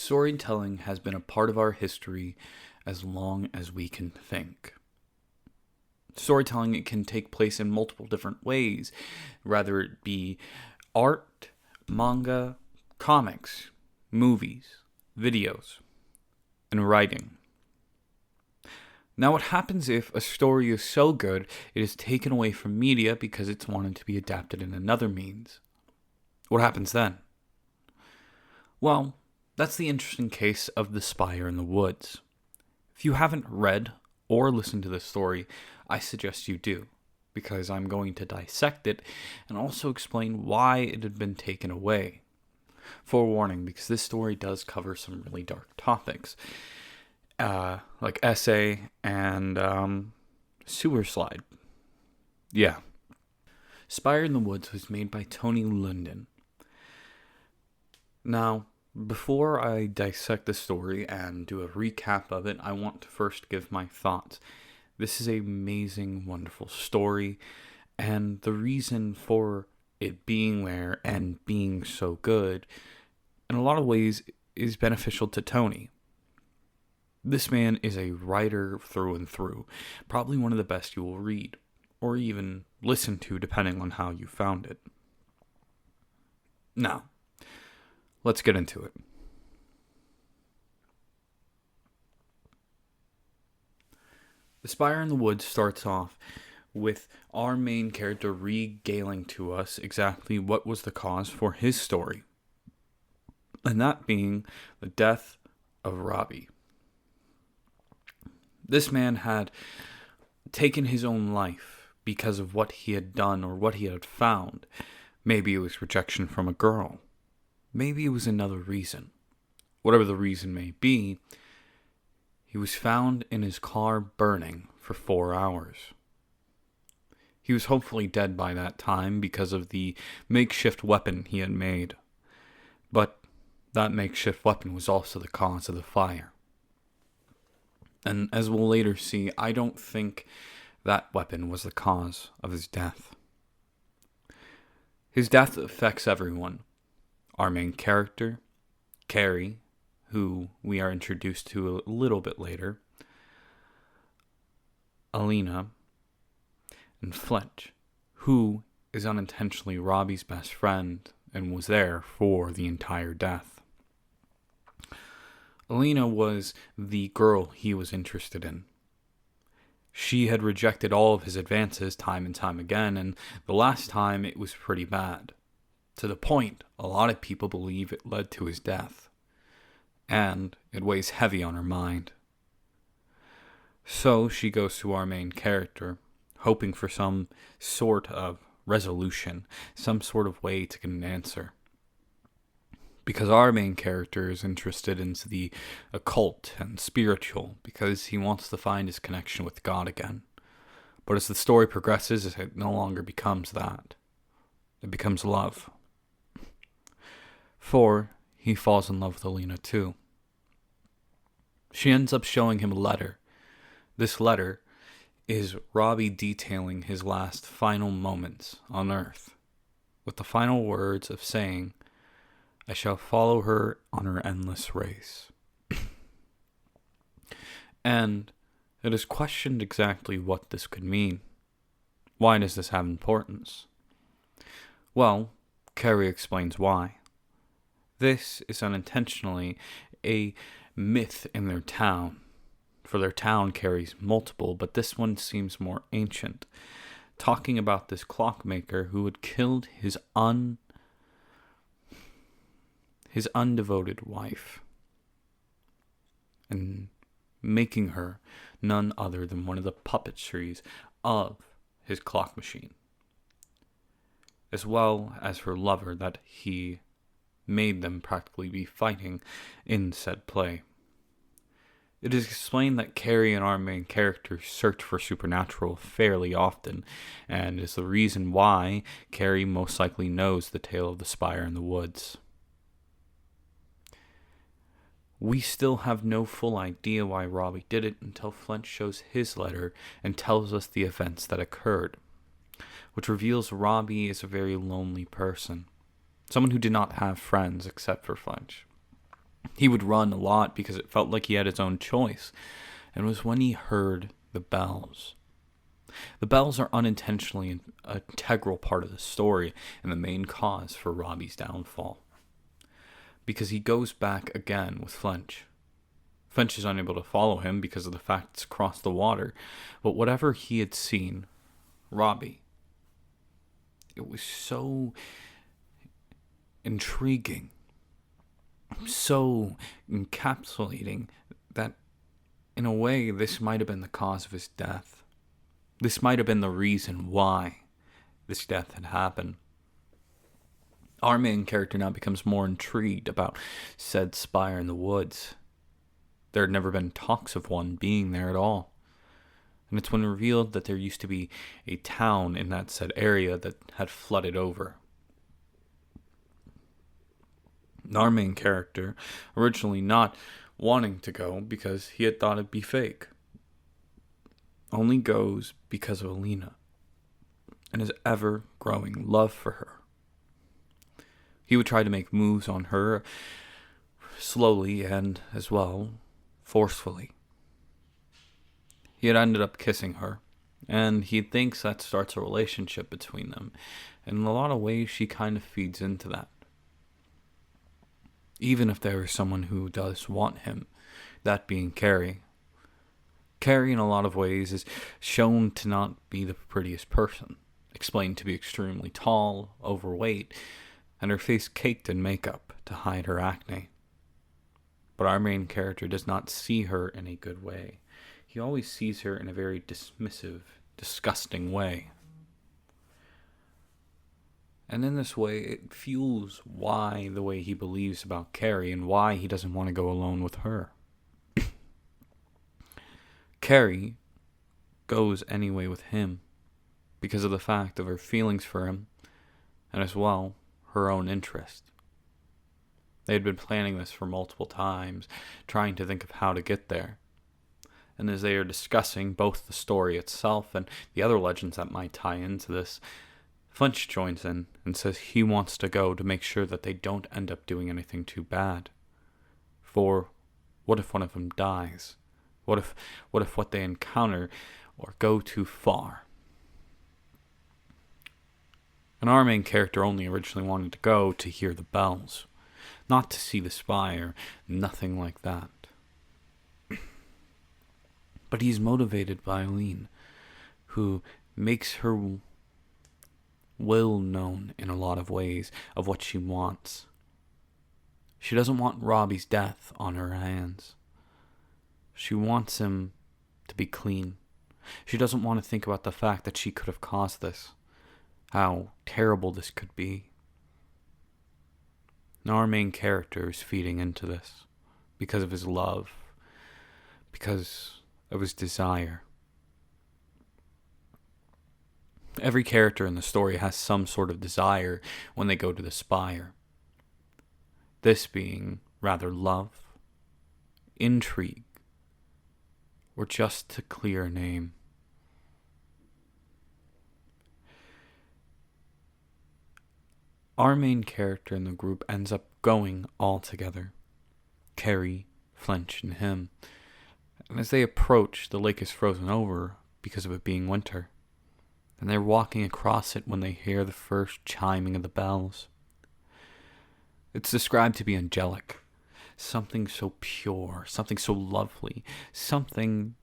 Storytelling has been a part of our history as long as we can think. Storytelling it can take place in multiple different ways, whether it be art, manga, comics, movies, videos, and writing. Now, what happens if a story is so good it is taken away from media because it's wanted to be adapted in another means? What happens then? Well, that's the interesting case of The Spire in the Woods. If you haven't read or listened to this story, I suggest you do, because I'm going to dissect it and also explain why it had been taken away. Forewarning, because this story does cover some really dark topics, like essay and sewer slide. Yeah. Spire in the Woods was made by Tony London. Now, before I dissect the story and do a recap of it, I want to first give my thoughts. This is an amazing, wonderful story, and the reason for it being there and being so good, in a lot of ways, is beneficial to Tony. This man is a writer through and through, probably one of the best you will read, or even listen to, depending on how you found it. Now, let's get into it. The Spire in the Woods starts off with our main character regaling to us exactly what was the cause for his story, and that being the death of Robbie. This man had taken his own life because of what he had done or what he had found. Maybe it was rejection from a girl. Maybe it was another reason. Whatever the reason may be, he was found in his car burning for 4 hours. He was hopefully dead by that time because of the makeshift weapon he had made. But that makeshift weapon was also the cause of the fire. And as we'll later see, I don't think that weapon was the cause of his death. His death affects everyone. Our main character, Carrie, who we are introduced to a little bit later, Alina, and Fletch, who is unintentionally Robbie's best friend and was there for the entire death. Alina was the girl he was interested in. She had rejected all of his advances time and time again, and the last time it was pretty bad. To the point, a lot of people believe it led to his death. And it weighs heavy on her mind. So she goes to our main character, hoping for some sort of resolution, some sort of way to get an answer. Because our main character is interested in the occult and spiritual, because he wants to find his connection with God again. But as the story progresses, it no longer becomes that. It becomes love. For he falls in love with Alina too. She ends up showing him a letter. This letter is Robbie detailing his last final moments on Earth, with the final words of saying, "I shall follow her on her endless race." And it is questioned exactly what this could mean. Why does this have importance? Well, Carrie explains why. This is unintentionally a myth in their town. For their town carries multiple, but this one seems more ancient. Talking about this clockmaker who had killed his undevoted wife. And making her none other than one of the puppetries of his clock machine. As well as her lover that he made them practically be fighting in said play. It is explained that Carrie and our main character search for supernatural fairly often, and is the reason why Carrie most likely knows the tale of the Spire in the Woods. We still have no full idea why Robbie did it until Flint shows his letter and tells us the events that occurred, which reveals Robbie is a very lonely person. Someone who did not have friends except for Fletch. He would run a lot because it felt like he had his own choice. And it was when he heard the bells. The bells are unintentionally an integral part of the story and the main cause for Robbie's downfall. Because he goes back again with Flinch. Flinch is unable to follow him because of the fact it's across the water. But whatever he had seen, Robbie, it was so intriguing, so encapsulating that in a way this might have been the cause of his death. This might have been the reason why this death had happened. Our main character now becomes more intrigued about said spire in the woods. There had never been talks of one being there at all. And it's when revealed that there used to be a town in that said area that had flooded over. Our main character, originally not wanting to go because he had thought it'd be fake, only goes because of Alina and his ever-growing love for her. He would try to make moves on her slowly and, as well, forcefully. He had ended up kissing her, and he thinks that starts a relationship between them. And in a lot of ways, she kind of feeds into that. Even if there is someone who does want him, that being Carrie. Carrie, in a lot of ways, is shown to not be the prettiest person, explained to be extremely tall, overweight, and her face caked in makeup to hide her acne. But our main character does not see her in a good way. He always sees her in a very dismissive, disgusting way. And in this way, it fuels why the way he believes about Carrie and why he doesn't want to go alone with her. Carrie goes anyway with him because of the fact of her feelings for him and as well her own interest. They had been planning this for multiple times, trying to think of how to get there. And as they are discussing both the story itself and the other legends that might tie into this, Flinch joins in and says he wants to go to make sure that they don't end up doing anything too bad. For what if one of them dies? What if what they encounter or go too far? And our main character only originally wanted to go to hear the bells, not to see the spire, nothing like that. But he's motivated by Eileen, who makes her will known in a lot of ways of what she wants. She doesn't want Robbie's death on her hands. She wants him to be clean. She doesn't want to think about the fact that she could have caused this, how terrible this could be. And our main character is feeding into this because of his love, because of his desire. Every character in the story has some sort of desire when they go to the spire. This being rather love, intrigue, or just to clear a name. Our main character in the group ends up going all together. Carrie, Flinch, and him. And as they approach, the lake is frozen over because of it being winter. And they're walking across it when they hear the first chiming of the bells. It's described to be angelic. Something so pure, something so lovely, something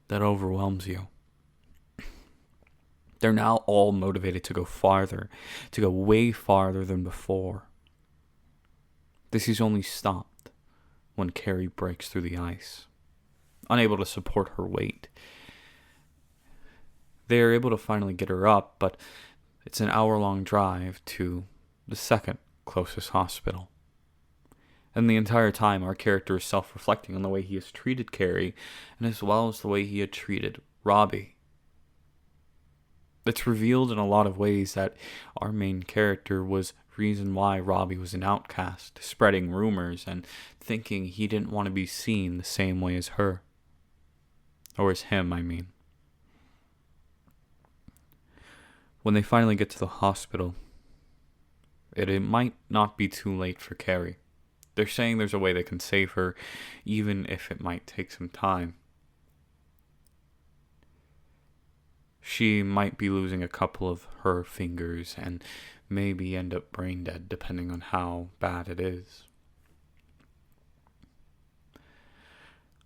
that overwhelms you. They're now all motivated to go farther, to go way farther than before. This is only stopped when Carrie breaks through the ice, unable to support her weight. They are able to finally get her up, but it's an hour-long drive to the second closest hospital. And the entire time, our character is self-reflecting on the way he has treated Carrie, and as well as the way he had treated Robbie. It's revealed in a lot of ways that our main character was the reason why Robbie was an outcast, spreading rumors and thinking he didn't want to be seen the same way as her. Or as him, I mean. When they finally get to the hospital, it might not be too late for Carrie. They're saying there's a way they can save her, even if it might take some time. She might be losing a couple of her fingers and maybe end up brain dead, depending on how bad it is.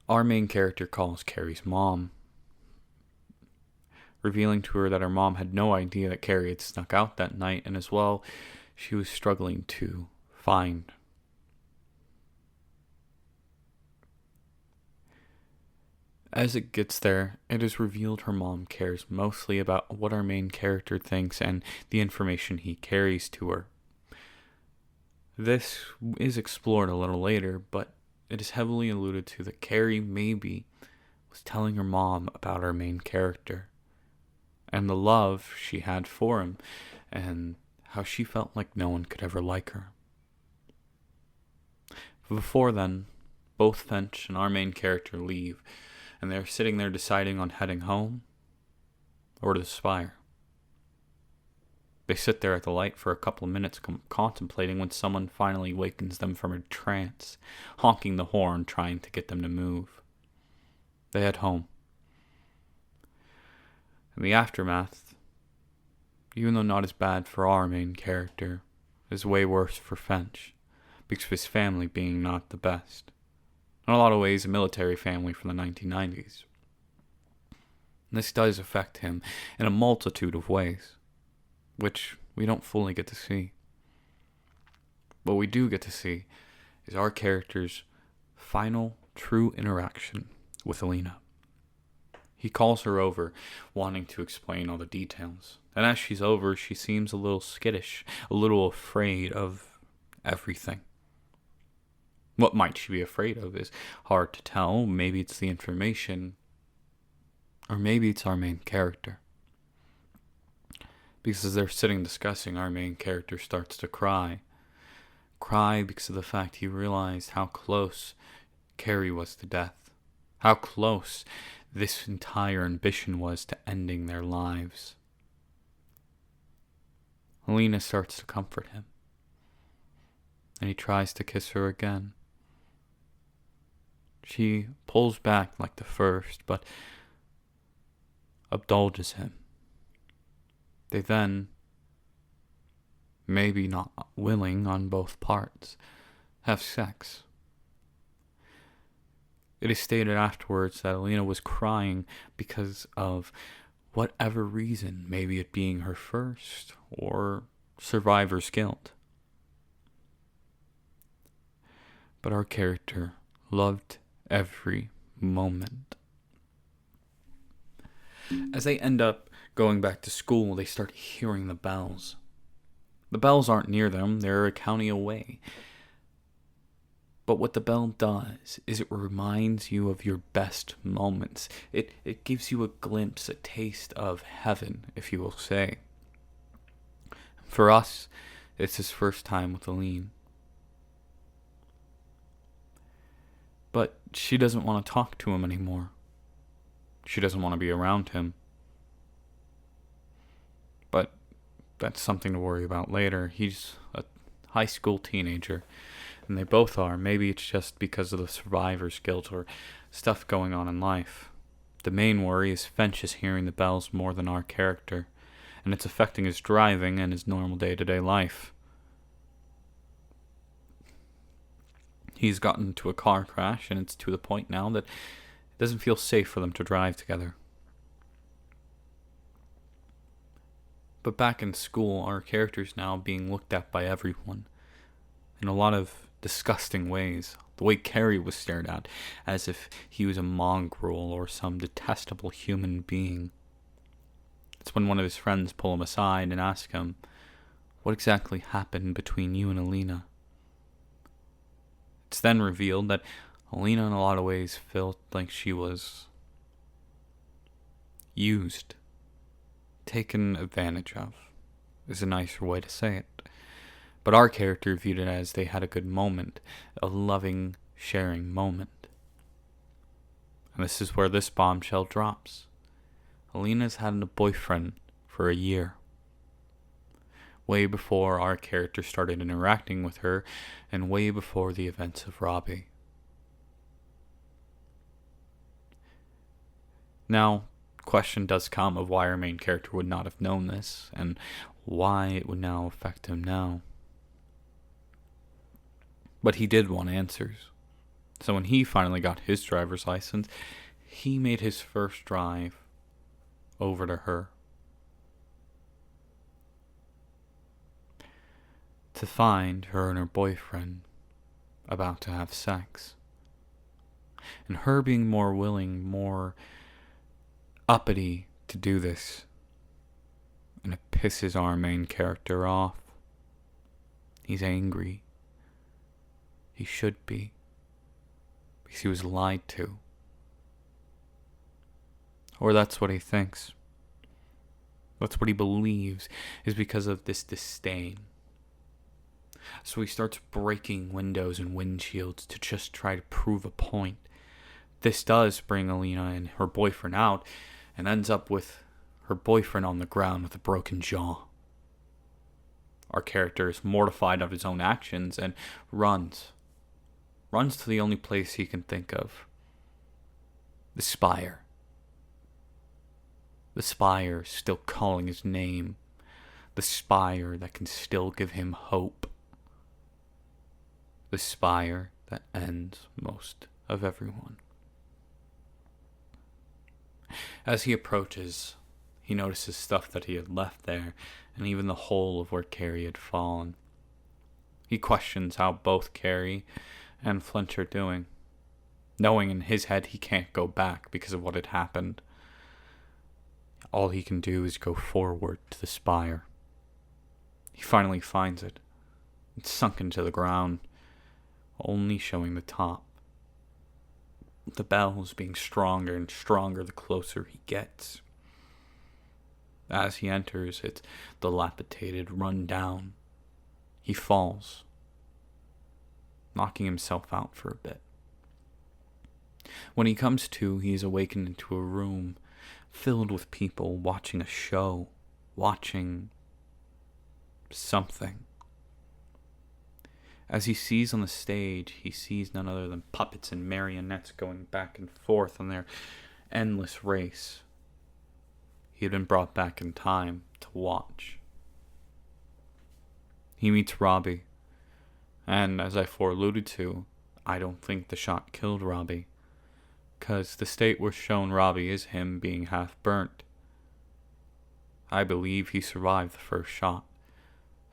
Our main character calls Carrie's mom, revealing to her that her mom had no idea that Carrie had snuck out that night, and as well, she was struggling to find. As it gets there, it is revealed her mom cares mostly about what our main character thinks and the information he carries to her. This is explored a little later, but it is heavily alluded to that Carrie maybe was telling her mom about our main character and the love she had for him and how she felt like no one could ever like her. Before then, both Finch and our main character leave, and they're sitting there deciding on heading home or to the spire. They sit there at the light for a couple of minutes contemplating when someone finally wakens them from a trance, honking the horn trying to get them to move. They head home. In the aftermath, even though not as bad for our main character, is way worse for Finch, because of his family being not the best. In a lot of ways, a military family from the 1990s. This does affect him in a multitude of ways, which we don't fully get to see. What we do get to see is our character's final true interaction with Alina. He calls her over, wanting to explain all the details. And as she's over, she seems a little skittish, a little afraid of everything. What might she be afraid of is hard to tell. Maybe it's the information, or maybe it's our main character. Because as they're sitting discussing, our main character starts to cry. Cry because of the fact he realized how close Carrie was to death. How close this entire ambition was to ending their lives. Alina starts to comfort him, and he tries to kiss her again. She pulls back like the first, but indulges him. They then, maybe not willing on both parts, have sex. It is stated afterwards that Alina was crying because of whatever reason, maybe it being her first or survivor's guilt. But our character loved every moment. As they end up going back to school, they start hearing the bells. The bells aren't near them, they're a county away. But what the bell does is it reminds you of your best moments. It gives you a glimpse, a taste of heaven, if you will say. For us, it's his first time with Aline. But she doesn't want to talk to him anymore. She doesn't want to be around him. But that's something to worry about later. He's a high school teenager, and they both are. Maybe it's just because of the survivor's guilt or stuff going on in life. The main worry is Finch is hearing the bells more than our character, and it's affecting his driving and his normal day-to-day life. He's gotten into a car crash, and it's to the point now that it doesn't feel safe for them to drive together. But back in school, our character's now being looked at by everyone in a lot of disgusting ways. The way Carrie was stared at, as if he was a mongrel or some detestable human being. It's when one of his friends pull him aside and ask him, "What exactly happened between you and Alina?" It's then revealed that Alina in a lot of ways felt like she was used, taken advantage of, is a nicer way to say it. But our character viewed it as they had a good moment, a loving, sharing moment. And this is where this bombshell drops. Alina's had a boyfriend for a year. way before our character started interacting with her, and way before the events of Robbie. Now, question does come of why our main character would not have known this, and why it would now affect him now. But he did want answers. So when he finally got his driver's license, he made his first drive over to her. To find her and her boyfriend about to have sex. And her being more willing, more uppity to do this. And it pisses our main character off. He's angry. He should be. Because he was lied to. Or that's what he thinks. That's what he believes is because of this disdain. So he starts breaking windows and windshields to just try to prove a point. This does bring Alina and her boyfriend out, and ends up with her boyfriend on the ground with a broken jaw. Our character is mortified of his own actions and runs. Runs to the only place he can think of. The spire. The spire still calling his name. The spire that can still give him hope. The spire that ends most of everyone. As he approaches, he notices stuff that he had left there, and even the hole of where Carrie had fallen. He questions how both Carrie and Flint are doing, knowing in his head he can't go back because of what had happened. All he can do is go forward to the spire. He finally finds it. It's sunk into the ground, only showing the top. The bells being stronger and stronger the closer he gets. As he enters, it's dilapidated, run down. He falls, knocking himself out for a bit. When he comes to, he is awakened into a room filled with people watching a show, watching something. As he sees on the stage, he sees none other than puppets and marionettes going back and forth on their endless race. He had been brought back in time to watch. He meets Robbie, and as I alluded to, I don't think the shot killed Robbie, because the state we're shown Robbie is him being half burnt. I believe he survived the first shot,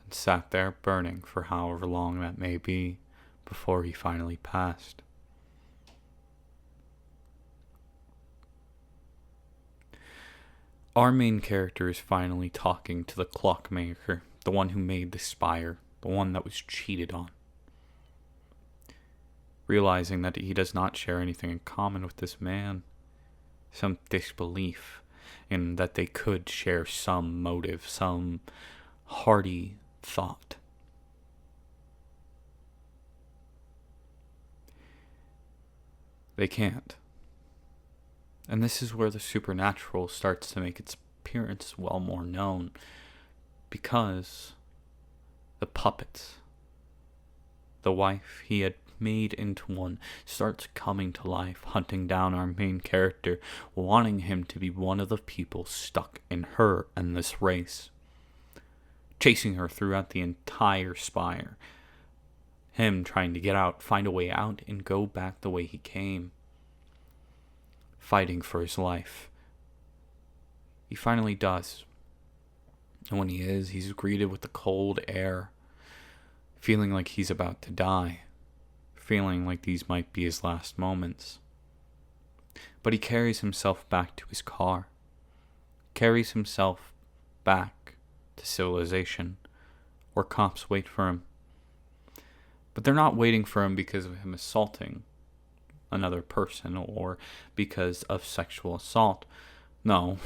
and sat there burning for however long that may be, before he finally passed. Our main character is finally talking to the clockmaker, the one who made the spire, the one that was cheated on. Realizing that he does not share anything in common with this man, some disbelief in that they could share some motive, some hearty thought. They can't. And this is where the supernatural starts to make its appearance well more known, because the puppets, the wife he had made into one, starts coming to life, hunting down our main character, wanting him to be one of the people stuck in her and this race, chasing her throughout the entire spire, him trying to get out, find a way out, and go back the way he came, fighting for his life. He finally does. And when he is, he's greeted with the cold air, feeling like he's about to die, feeling like these might be his last moments. But he carries himself back to his car, carries himself back to civilization, where cops wait for him. But they're not waiting for him because of him assaulting another person or because of sexual assault. No,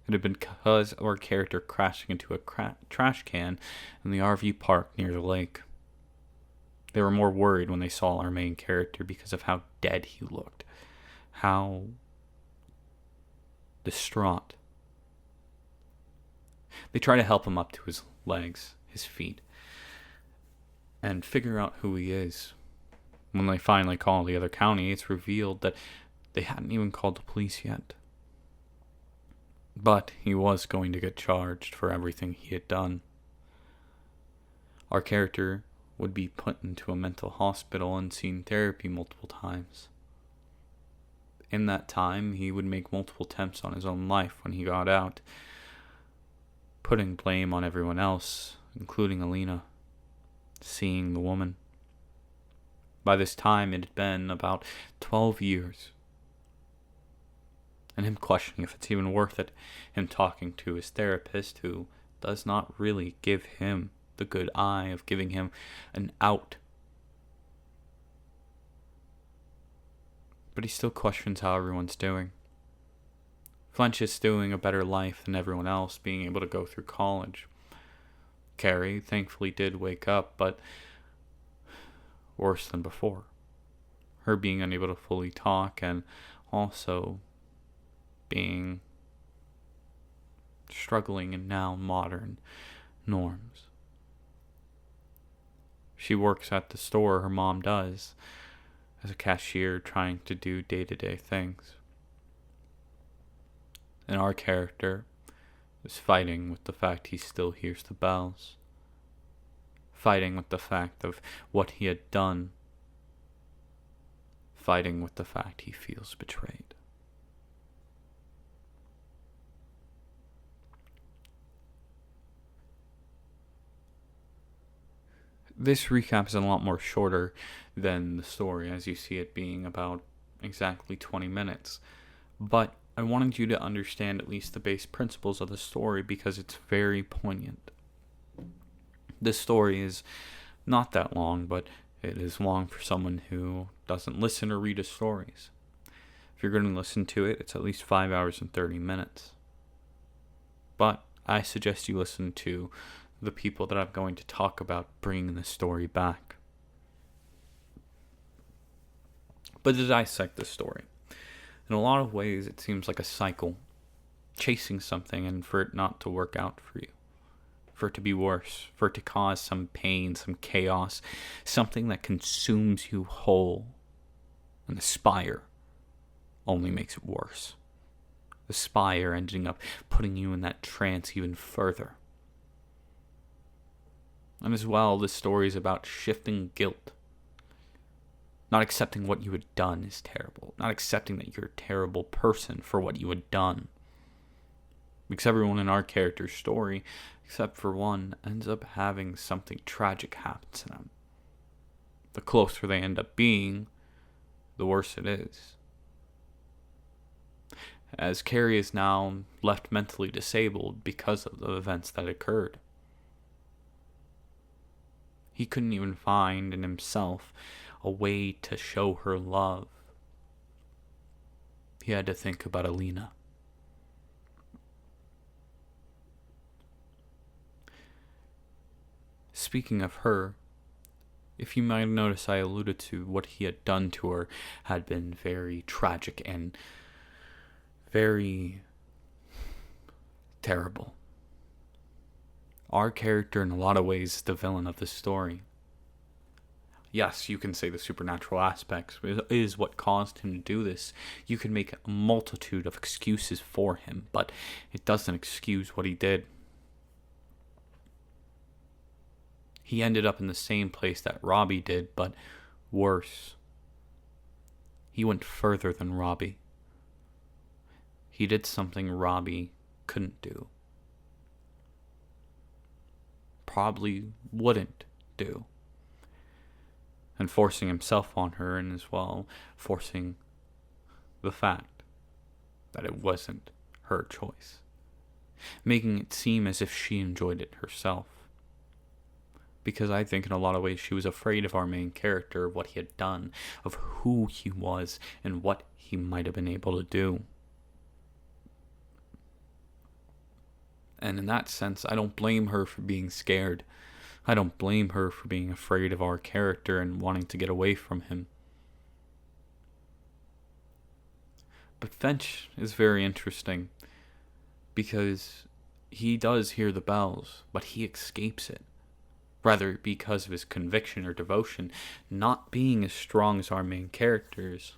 it had been because of our character crashing into a trash can in the RV park near the lake. They were more worried when they saw our main character because of how dead he looked, how distraught. They try to help him up to his legs, his feet and figure out who he is. When they finally call the other county, it's revealed that they hadn't even called the police yet. But he was going to get charged for everything he had done. Our character would be put into a mental hospital and seen therapy multiple times. In that time, he would make multiple attempts on his own life when he got out, putting blame on everyone else, including Alina, seeing the woman. By this time, it had been about 12 years. And him questioning if it's even worth it, him talking to his therapist, who does not really give him the good eye of giving him an out. But he still questions how everyone's doing. Flench is doing a better life than everyone else, being able to go through college. Carrie thankfully did wake up, but worse than before. Her being unable to fully talk and also being struggling in now modern norms. She works at the store her mom does as a cashier, trying to do day-to-day things. And our character is fighting with the fact he still hears the bells. Fighting with the fact of what he had done. Fighting with the fact he feels betrayed. This recap is a lot more shorter than the story, as you see it being about exactly 20 minutes. But I wanted you to understand at least the base principles of the story because it's very poignant. This story is not that long, but it is long for someone who doesn't listen or read his stories. If you're going to listen to it, it's at least 5 hours and 30 minutes. But I suggest you listen to the people that I'm going to talk about bringing the story back. But to dissect the story, in a lot of ways it seems like a cycle, chasing something and for it not to work out for you, for it to be worse, for it to cause some pain, some chaos, something that consumes you whole. And the spire only makes it worse. The spire ending up putting you in that trance even further. And as well, this story is about shifting guilt. Not accepting what you had done is terrible. Not accepting that you're a terrible person for what you had done. Because everyone in our character's story, except for one, ends up having something tragic happen to them. The closer they end up being, the worse it is. As Carrie is now left mentally disabled because of the events that occurred. He couldn't even find in himself a way to show her love. He had to think about Alina. Speaking of her, if you might notice, I alluded to what he had done to her had been very tragic and very terrible. Our character, in a lot of ways, is the villain of this story. Yes, you can say the supernatural aspects is what caused him to do this. You can make a multitude of excuses for him, but it doesn't excuse what he did. He ended up in the same place that Robbie did, but worse. He went further than Robbie. He did something Robbie couldn't do. Probably wouldn't do. And forcing himself on her, and as well forcing the fact that it wasn't her choice. Making it seem as if she enjoyed it herself. Because I think in a lot of ways she was afraid of our main character, of what he had done, of who he was, and what he might have been able to do. And in that sense, I don't blame her for being scared. I don't blame her for being afraid of our character and wanting to get away from him. But Finch is very interesting because he does hear the bells, but he escapes it. Rather, because of his conviction or devotion not being as strong as our main characters,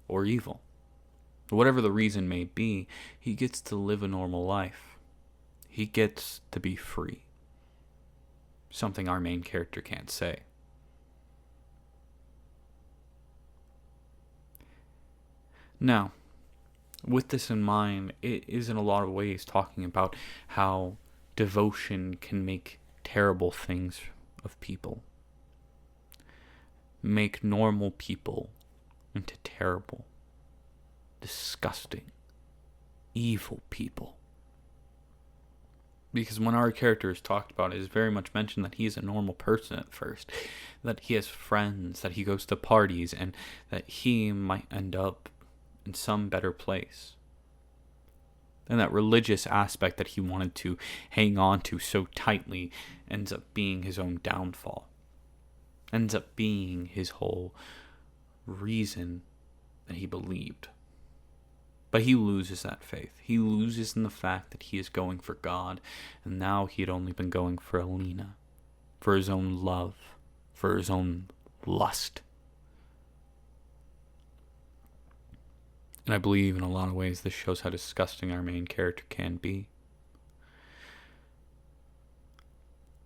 or evil. Whatever the reason may be, he gets to live a normal life. He gets to be free. Something our main character can't say. Now, with this in mind, it is in a lot of ways talking about how devotion can make terrible things of people. Make normal people into terrible, disgusting, evil people. Because when our character is talked about, it is very much mentioned that he is a normal person at first. That he has friends, that he goes to parties, and that he might end up in some better place. And that religious aspect that he wanted to hang on to so tightly ends up being his own downfall. Ends up being his whole reason that he believed. But he loses that faith. He loses in the fact that he is going for God, and now he had only been going for Alina, for his own love, for his own lust. And I believe in a lot of ways this shows how disgusting our main character can be.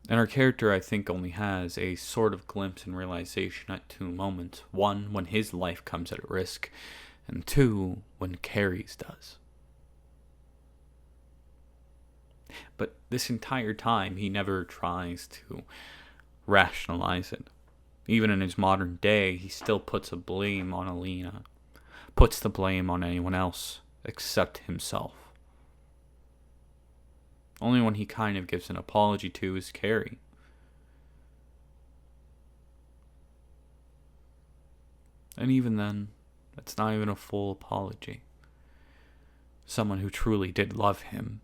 And our character, I think, only has a sort of glimpse and realization at two moments. One, when his life comes at risk, and two, when Carrie's does. But this entire time, he never tries to rationalize it. Even in his modern day, he still puts a blame on Alina. Puts the blame on anyone else except himself. Only one he kind of gives an apology to is Carrie. And even then, it's not even a full apology. Someone who truly did love him,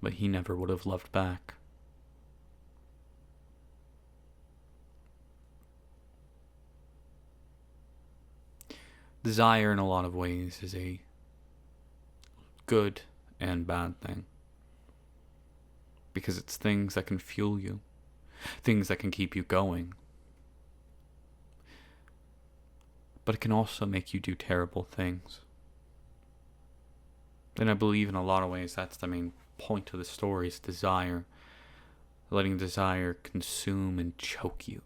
but he never would have loved back. Desire in a lot of ways is a good and bad thing. Because it's things that can fuel you. Things that can keep you going. But it can also make you do terrible things. And I believe in a lot of ways that's the main point of the story is desire. Letting desire consume and choke you.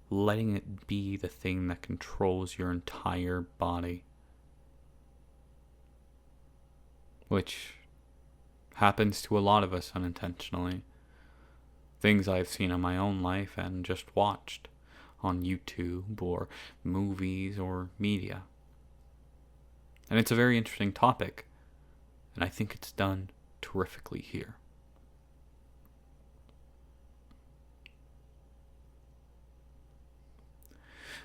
Letting it be the thing that controls your entire body. Which happens to a lot of us unintentionally. Things I've seen in my own life and just watched on YouTube or movies or media. And it's a very interesting topic, and I think it's done terrifically here.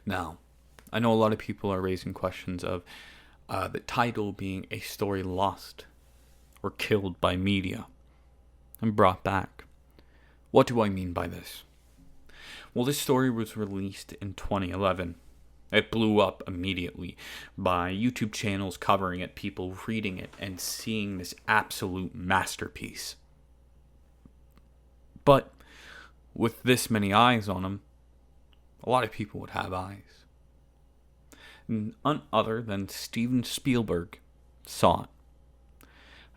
Now, I know a lot of people are raising questions of the title being a story lost or killed by media and brought back. What do I mean by this? Well, this story was released in 2011. It blew up immediately by YouTube channels covering it, people reading it, and seeing this absolute masterpiece. But with this many eyes on them, a lot of people would have eyes. None other than Steven Spielberg saw it.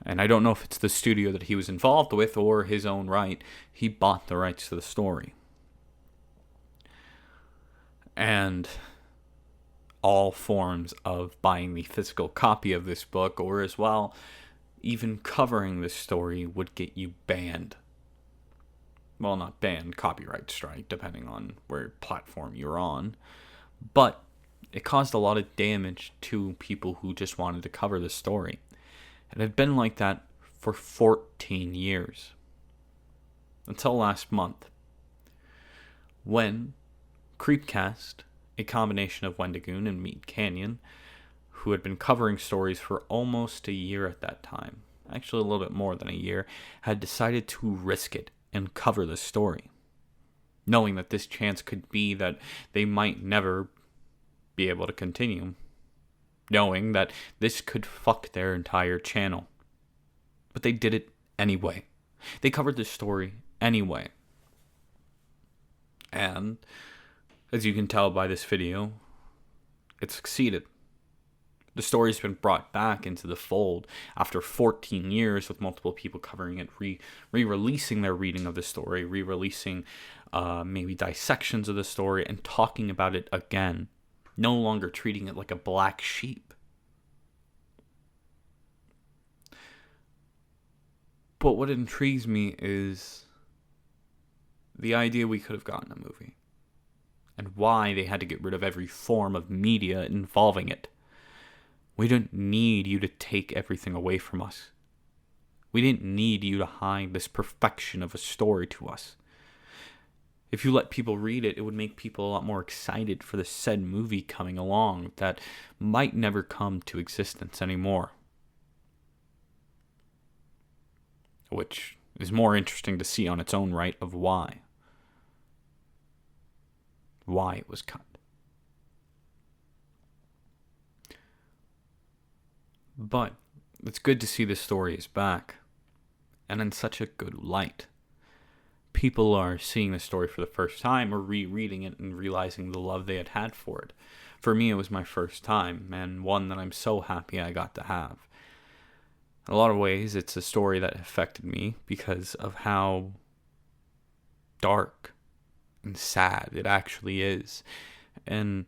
And I don't know if it's the studio that he was involved with or his own right. He bought the rights to the story. And all forms of buying the physical copy of this book, or as well, even covering this story would get you banned. Well, not banned, copyright strike, depending on where platform you're on. But it caused a lot of damage to people who just wanted to cover the story. It had been like that for 14 years. Until last month. When Creepcast, a combination of Wendigoon and Meat Canyon, who had been covering stories for almost a year at that time, actually a little bit more than a year, had decided to risk it and cover the story, knowing that this chance could be that they might never be able to continue, knowing that this could fuck their entire channel. But they did it anyway. They covered the story anyway. And as you can tell by this video, it succeeded. The story's been brought back into the fold after 14 years, with multiple people covering it, re-releasing their reading of the story, re-releasing maybe dissections of the story, and talking about it again. No longer treating it like a black sheep. But what intrigues me is the idea we could have gotten a movie, and why they had to get rid of every form of media involving it. We didn't need you to take everything away from us. We didn't need you to hide this perfection of a story to us. If you let people read it, it would make people a lot more excited for the said movie coming along that might never come to existence anymore. Which is more interesting to see on its own right of why. Why it was cut. But it's good to see this story is back, and in such a good light. People are seeing the story for the first time, or rereading it and realizing the love they had for it. For me, it was my first time, and one that I'm so happy I got to have. In a lot of ways, it's a story that affected me because of how dark and sad it actually is. And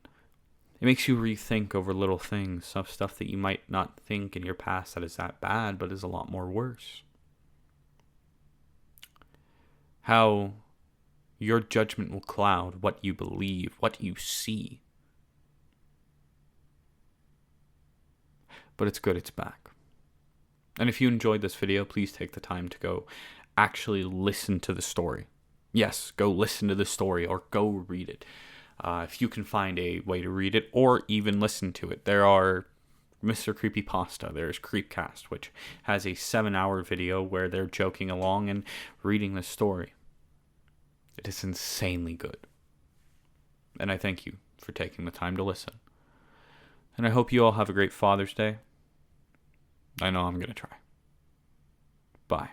it makes you rethink over little things, of stuff that you might not think in your past that is that bad, but is a lot more worse. How your judgment will cloud what you believe, what you see. But it's good it's back. And if you enjoyed this video, please take the time to go actually listen to the story. Yes, go listen to the story or go read it. If you can find a way to read it or even listen to it. There are Mr. Creepypasta, there's Creepcast, which has a 7-hour video where they're joking along and reading the story. It is insanely good. And I thank you for taking the time to listen. And I hope you all have a great Father's Day. I know I'm going to try. Bye.